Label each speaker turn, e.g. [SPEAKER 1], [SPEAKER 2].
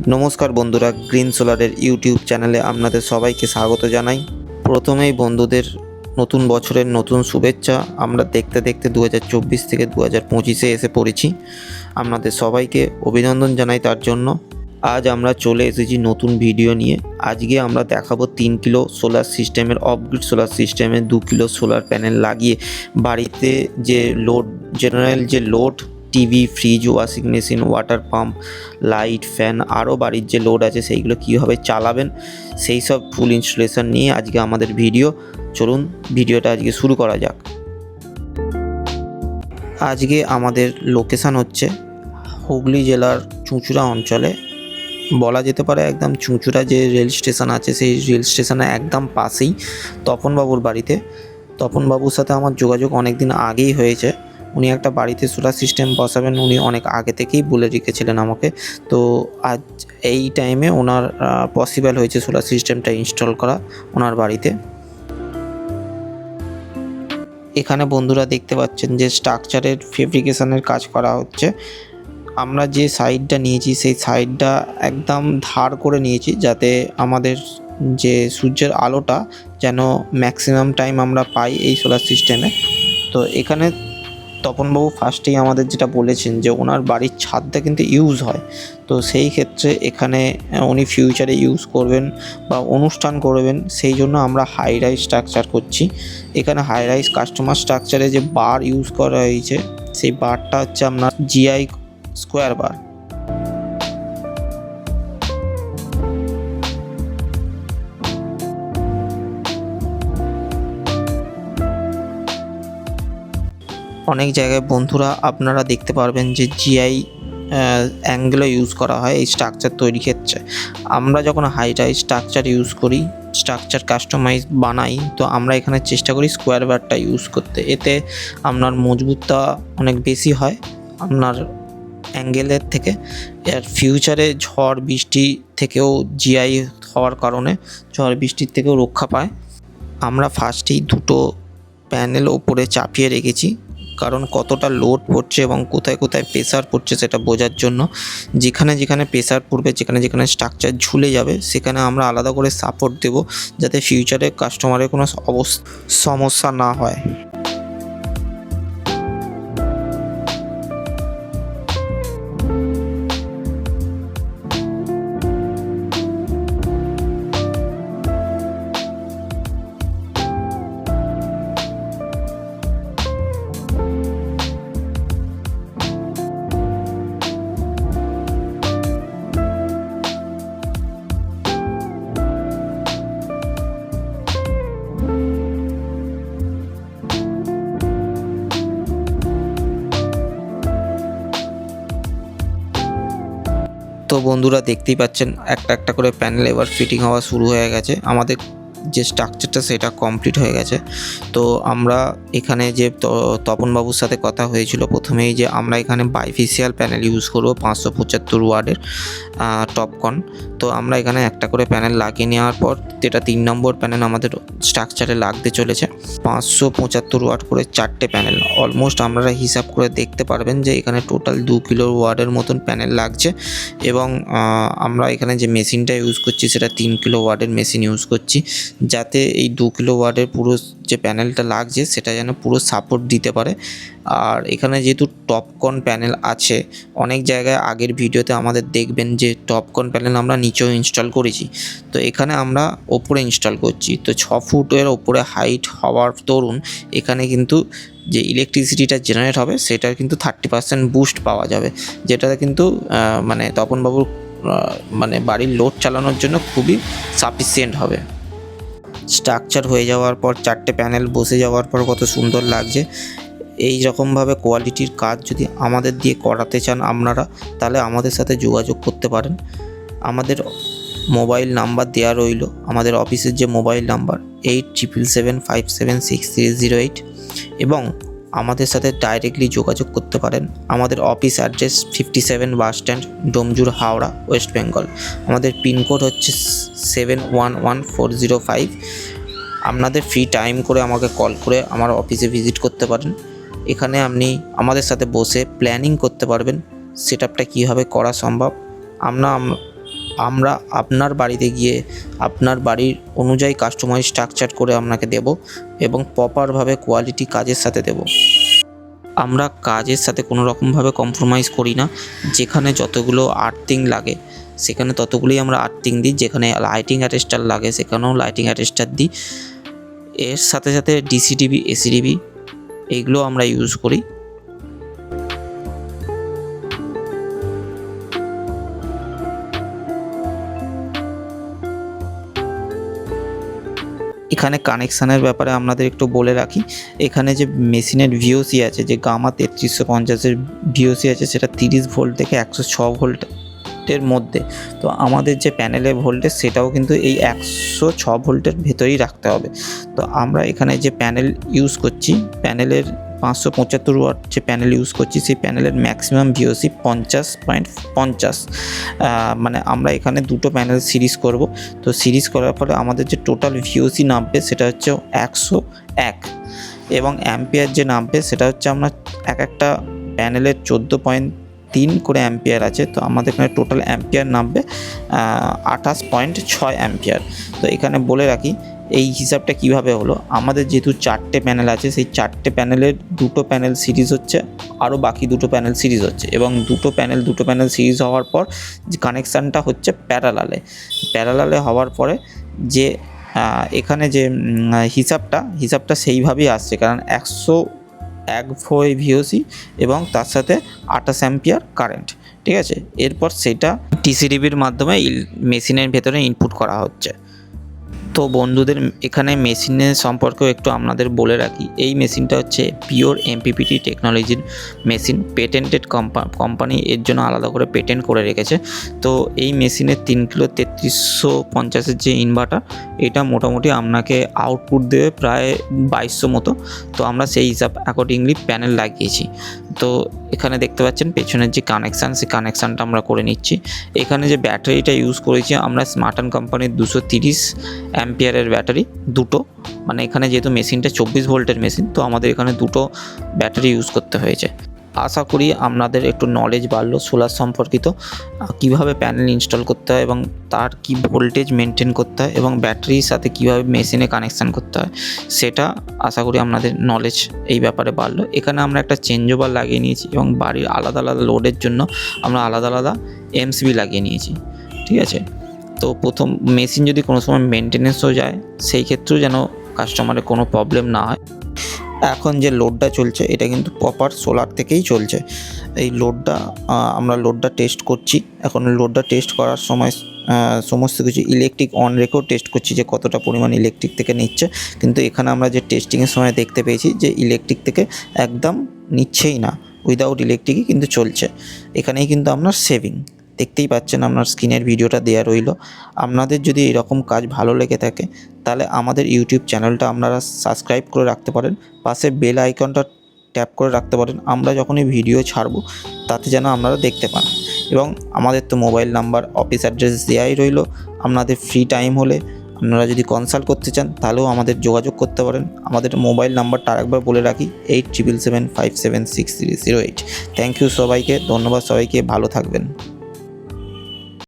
[SPEAKER 1] নমস্কার বন্ধুরা, green সোলারের YouTube চ্যানেলে আপনাদের সবাইকে স্বাগত জানাই। প্রথমেই বন্ধুদের নতুন বছরের নতুন শুভেচ্ছা। আমরা দেখতে দেখতে 2024 থেকে 2025-এ এসে পড়েছি। আপনাদের সবাইকে অভিনন্দন জানাই তার জন্য। আজ আমরা চলে এসেছি নতুন ভিডিও নিয়ে। আজকে আমরা দেখাবো 3 কিলো সোলার সিস্টেমের অফগ্রিড সোলার সিস্টেমে 2 কিলো সোলার প্যানেল লাগিয়ে বাড়িতে যে লোড, জেনারেল যে load, TV, fridge, washing machine, water pump, light, fan, আরও বাড়ির যে লোড আছে সেইগুলো কীভাবে চালাবেন সেই সব ফুল ইনস্টলেশন নিয়ে আজকে আমাদের ভিডিও। চলুন ভিডিওটা আজকে শুরু করা যাক। আজকে আমাদের লোকেশান হচ্ছে হুগলি জেলার চুঁচুড়া অঞ্চলে, বলা যেতে পারে একদম চুঁচুড়া যে রেল স্টেশন আছে সেই রেল স্টেশনের একদম পাশেই তপনবাবুর বাড়িতে। তপনবাবুর সাথে আমার যোগাযোগ অনেক দিন আগেই হয়েছে। উনি একটা বাড়িতে সোলার সিস্টেম বসাবেন, উনি অনেক আগে থেকেই বলে রেখেছিলেন আমাকে। তো আজ এই টাইমে ওনার পসিবল হয়েছে সোলার সিস্টেমটা ইনস্টল করা ওনার বাড়িতে। এখানে বন্ধুরা দেখতে পাচ্ছেন যে স্ট্রাকচারের ফেব্রিকেশনের কাজ করা হচ্ছে। আমরা যে সাইডটা নিয়েছি সেই সাইডটা একদম ধার করে নিয়েছি, যাতে আমাদের যে সূর্যের আলোটা যেন ম্যাক্সিমাম টাইম আমরা পাই এই সোলার সিস্টেমে। তো এখানে তপনবাবু ফার্স্টেই আমাদের যেটা বলেছেন যে ওনার বাড়ির ছাদটা কিন্তু ইউজ হয়। তো সেই ক্ষেত্রে এখানে উনি ফিউচারে ইউজ করবেন বা অনুষ্ঠান করবেন, সেই জন্য আমরা হাই রাইজ স্ট্রাকচার করছি। এখানে হাই রাইজ কাস্টমার স্ট্রাকচারে যে বার ইউজ করা হয়েছে সেই বারটা হচ্ছে আপনার জিআই স্কোয়ার বার। অনেক জায়গায় বন্ধুরা আপনারা দেখতে পারবেন যে জিআই অ্যাঙ্গেলও ইউজ করা হয় এই স্ট্রাকচার তৈরির ক্ষেত্রে। আমরা যখন হাই রাইজ স্ট্রাকচার ইউজ করি, স্ট্রাকচার কাস্টমাইজ বানাই, তো আমরা এখানে চেষ্টা করি স্কোয়ার বারটা ইউজ করতে। এতে আপনার মজবুতটা অনেক বেশি হয় আপনার অ্যাঙ্গেলের থেকে। এর ফিউচারে ঝড় বৃষ্টি থেকেও জিআই হওয়ার কারণে ঝড় বৃষ্টির থেকেও রক্ষা পায়। আমরা ফার্স্টেই দুটো প্যানেল ওপরে চাপিয়ে রেখেছি, কারণ কতটা লোড পড়ছে এবং কোথায় কোথায় প্রেসার পড়ছে সেটা বোঝার জন্য। যেখানে যেখানে প্রেসার পড়বে, যেখানে যেখানে স্ট্রাকচার ঝুলে যাবে, সেখানে আমরা আলাদা করে সাপোর্ট দেব, যাতে ফিউচারে কাস্টমারের কোনো সমস্যা না হয়। তো বন্ধুরা দেখতেই পাচ্ছেন একটা একটা করে প্যানেল এবার ফিটিং হওয়া শুরু হয়ে গেছে। আমাদের যে স্ট্রাকচারটা সেটা কমপ্লিট হয়ে গেছে। তো আমরা এখানে যে তপনবাবুর সাথে কথা হয়েছিল প্রথমেই, যে আমরা এখানে বাইফেসিয়াল প্যানেল ইউজ করবো 575 ওয়াটের টপকন। তো আমরা এখানে একটা করে প্যানেল লাগিয়ে নেওয়ার পর যেটা 3 নম্বর প্যানেল আমাদের স্ট্রাকচারে লাগতে চলেছে 575 ওয়াট করে 4টে প্যানেল। অলমোস্ট আপনারা হিসাব করে দেখতে পারবেন যে এখানে টোটাল 2 কিলো ওয়াটের মতন প্যানেল লাগছে। এবং আমরা এখানে যে মেশিনটা ইউজ করছি সেটা 3 কিলো ওয়াটের মেশিন ইউজ করছি, যাতে এই 2 কিলো ওয়াটের পুরো যে প্যানেলটা লাগছে সেটা যেন পুরো সাপোর্ট দিতে পারে। আর এখানে যেহেতু টপকন প্যানেল আছে, অনেক জায়গায় আগের ভিডিওতে আমাদের দেখবেন যে টপকন প্যানেল আমরা নিচেও ইনস্টল করেছি, তো এখানে আমরা ওপরে ইনস্টল করছি। তো 6 ফুটের ওপরে হাইট হওয়ার দরুন এখানে কিন্তু যে ইলেকট্রিসিটিটা জেনারেট হবে সেটার কিন্তু 30% বুস্ট পাওয়া যাবে, যেটা কিন্তু মানে তপনবাবুর মানে বাড়ির লোড চালানোর জন্য খুবই সাফিসিয়েন্ট হবে। স্ট্রাকচার হয়ে যাওয়ার পর 4টে প্যানেল বসে যাওয়ার পর কত সুন্দর লাগছে। এই রকমভাবে কোয়ালিটির কাজ যদি আমাদের দিয়ে করাতে চান আপনারা, তাহলে আমাদের সাথে যোগাযোগ করতে পারেন। আমাদের মোবাইল নাম্বার দেওয়া রইল, আমাদের অফিসের যে মোবাইল নাম্বার 8777576308, এবং আমাদের সাথে ডাইরেক্টলি যোগাযোগ করতে পারেন। আমাদের office address 57 bus stand, Domjur, Howrah, West Bengal. আমাদের পিনকোড হচ্ছে 711405। আপনাদের ফ্রি টাইম করে আমাকে কল করে আমার অফিসে ভিজিট করতে পারেন। এখানে আপনি আমাদের সাথে বসে প্ল্যানিং করতে পারবেন সেটআপটা কীভাবে করা সম্ভব। আমরা আপনার বাড়িতে গিয়ে আপনার বাড়ির অনুযায়ী কাস্টমাইজ স্ট্রাকচার করে আপনাকে দেব এবং প্রপারভাবে কোয়ালিটি কাজের সাথে দেব। আমরা কাজের সাথে কোনো রকমভাবে কম্প্রোমাইজ করি না। যেখানে যতগুলো আর্থিং লাগে সেখানে ততগুলোই আমরা আর্থিং দিই, যেখানে লাইটিং অ্যাডাস্টার লাগে সেখানেও লাইটিং অ্যাডাস্টার দিই। এর সাথে সাথে ডিসিটিভি, এসিটিভি এইগুলো আমরা ইউজ করি। এখানে কানেকশানের ব্যাপারে আপনাদের একটু বলে রাখি, এখানে যে মেশিনের ভিওসি আছে, যে গামা 3350-এর ভিওসি আছে, সেটা 30 ভোল্ট থেকে 106 ভোল্টের মধ্যে। তো আমাদের যে প্যানেলের ভোল্টেজ সেটাও কিন্তু এই 106 ভোল্টের ভেতরেই রাখতে হবে। তো আমরা এখানে যে প্যানেল ইউজ করছি, প্যানেলের 575 ওয়াট যে প্যানেল ইউজ করছি, সেই প্যানেলের ম্যাক্সিমাম ভিওসি 50.50। মানে আমরা এখানে দুটো প্যানেল সিরিজ করব। তো সিরিজ করার পরে আমাদের যে টোটাল ভিওসি নামবে সেটা হচ্ছে 101, এবং অ্যাম্পিয়ার যে নামবে সেটা হচ্ছে আমরা একটা প্যানেলের 14.3 করে অ্যাম্পিয়ার আছে। তো আমাদের এখানে টোটাল অ্যাম্পিয়ার নামবে 28.6 অ্যাম্পিয়ার। তো এখানে বলে রাখি এই হিসাবটা কিভাবে হলো। আমাদের যেহেতু 4টে প্যানেল আছে, সেই 4টে প্যানেলের দুটো প্যানেল সিরিজ হচ্ছে, আরও বাকি দুটো প্যানেল সিরিজ হচ্ছে, এবং দুটো প্যানেল সিরিজ হওয়ার পর যে কানেকশানটা হচ্ছে প্যারালালে হওয়ার পরে যে এখানে যে হিসাবটা সেইভাবেই আসছে, কারণ 101 ভিওসি এবং তার সাথে 28 অ্যাম্পিয়ার কারেন্ট, ঠিক আছে। এরপর সেটা টিসিডিবির মাধ্যমে মেশিনের ভেতরে ইনপুট করা হচ্ছে। তো বন্ধুদের এখানে মেশিনের সম্পর্কেও একটু আপনাদের বলে রাখি, এই মেশিনটা হচ্ছে পিওর এমপিপিটি টেকনোলজির মেশিন। পেটেন্টেড কোম্পানি এর জন্য আলাদা করে পেটেন্ট করে রেখেছে। তো এই মেশিনের 3 কিলো 3350-এর যে ইনভার্টার, এটা মোটামুটি আপনাকে আউটপুট দেবে প্রায় 2200 মতো। তো আমরা সেই হিসাব অ্যাকর্ডিংলি প্যানেল লাগিয়েছি। তো এখানে দেখতে পাচ্ছেন পেছনের যে কানেকশান, সেই কানেকশানটা আমরা করে নিচ্ছি। এখানে যে ব্যাটারিটা ইউজ করেছি আমরা স্মার্টন কোম্পানির 230 অ্যাম্পিয়ারের ব্যাটারি দুটো, মানে এখানে যেহেতু মেশিনটা 24 ভোল্টের মেশিন, তো আমাদের এখানে দুটো ব্যাটারি ইউজ করতে হয়েছে। আশা করি আপনাদের একটু নলেজ বাড়লো সোলার সম্পর্কিত, কিভাবে প্যানেল ইনস্টল করতে হয় এবং তার কি ভোল্টেজ মেনটেন করতে হয় এবং ব্যাটারির সাথে কিভাবে মেশিনে কানেকশান করতে হয়, সেটা আশা করি আপনাদের নলেজ এই ব্যাপারে বাড়লো। এখানে আমরা একটা চেঞ্জ ওভার লাগিয়ে নিয়েছি এবং বাড়ির আলাদা আলাদা লোডের জন্য আমরা আলাদা আলাদা এমসিবি লাগিয়ে নিয়েছি, ঠিক আছে। তো প্রথম মেশিন যদি কোনো সময় মেনটেনেন্সও যায়, সেই ক্ষেত্রেও যেন কাস্টমারের কোনো প্রবলেম না হয়। এখন যে লোডটা চলছে এটা কিন্তু প্রপার সোলার থেকেই চলছে। এই আমরা লোডটা টেস্ট করছি। এখন লোডটা টেস্ট করার সময় সমস্ত কিছু ইলেকট্রিক অন রেখেও টেস্ট করছি যে কতটা পরিমাণ ইলেকট্রিক থেকে নিচ্ছে। কিন্তু এখানে আমরা যে টেস্টিংয়ের সময় দেখতে পেয়েছি যে ইলেকট্রিক থেকে একদম নিচ্ছেই না, উইদাউট ইলেকট্রিকই কিন্তু চলছে। এখানেই কিন্তু আপনার সেভিং দেখতেই পাচ্ছেন, আপনার স্ক্রিনের ভিডিওটা দেওয়া রইল। আপনাদের যদি এরকম কাজ ভালো লেগে থাকে তাহলে আমাদের ইউটিউব চ্যানেলটা আপনারা সাবস্ক্রাইব করে রাখতে পারেন, পাশে বেল আইকনটা ট্যাপ করে রাখতে পারেন। আমরা যখনই ভিডিও ছাড়বো তাতে যেন আপনারা দেখতে পান। এবং আমাদের তো মোবাইল নাম্বার, অফিস অ্যাড্রেস দেওয়াই রইল। আপনাদের ফ্রি টাইম হলে আপনারা যদি কনসাল্ট করতে চান তাহলেও আমাদের যোগাযোগ করতে পারেন। আমাদের মোবাইল নাম্বারটা আরেকবার বলে রাখি, 8777576308। থ্যাংক ইউ সবাইকে, ধন্যবাদ সবাইকে, ভালো থাকবেন।